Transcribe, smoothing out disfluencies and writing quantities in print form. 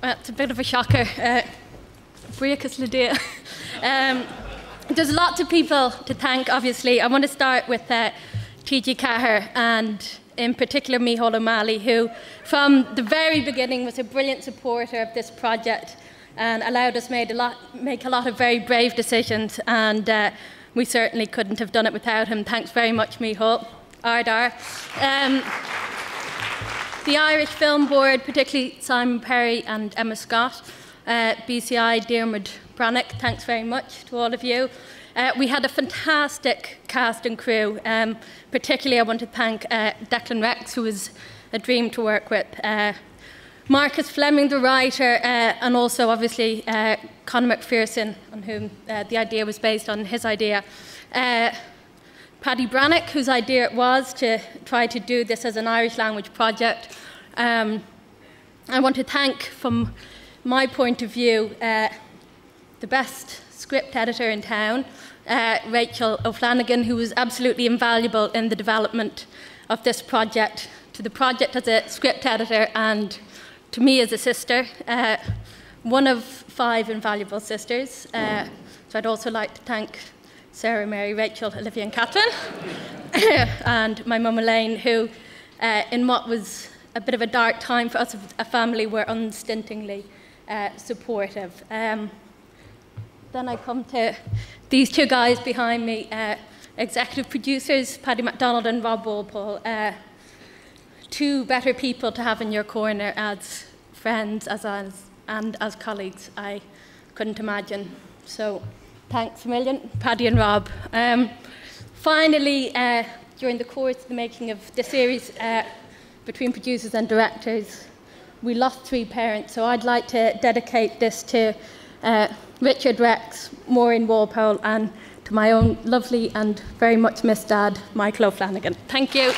It's a bit of a shocker. Breakus Lydia. There's lots of people to thank, obviously. I want to start with T.G. Cahir and in particular Micheál O'Malley, who from the very beginning was a brilliant supporter of this project and allowed us make a lot of very brave decisions, and we certainly couldn't have done it without him. Thanks very much, Micheál. Ardar. The Irish Film Board, particularly Simon Perry and Emma Scott, BCI, Diarmuid Brannock, thanks very much to all of you. We had a fantastic cast and crew. Particularly I want to thank Declan Rex, who was a dream to work with, Marcus Fleming, the writer, and also obviously Conor McPherson, on whom the idea was based on his idea. Paddy Brannock, whose idea it was to try to do this as an Irish language project. I want to thank, from my point of view, the best script editor in town, Rachel O'Flanagan, who was absolutely invaluable in the development of this project, to the project as a script editor and to me as a sister, one of 5 invaluable sisters. So I'd also like to thank Sarah, Mary, Rachel, Olivia and Catherine, and my mum Elaine, who in what was a bit of a dark time for us as a family were unstintingly supportive. Then I come to these 2 guys behind me, executive producers, Paddy MacDonald and Rob Walpole, 2 better people to have in your corner as friends and as colleagues. I couldn't imagine. So thanks a million, Paddy and Rob. Finally, during the course of the making of the series, between producers and directors, we lost 3 parents, so I'd like to dedicate this to Richard Rex, Maureen Walpole, and to my own lovely and very much missed dad, Micheál O'Flanagan. Thank you.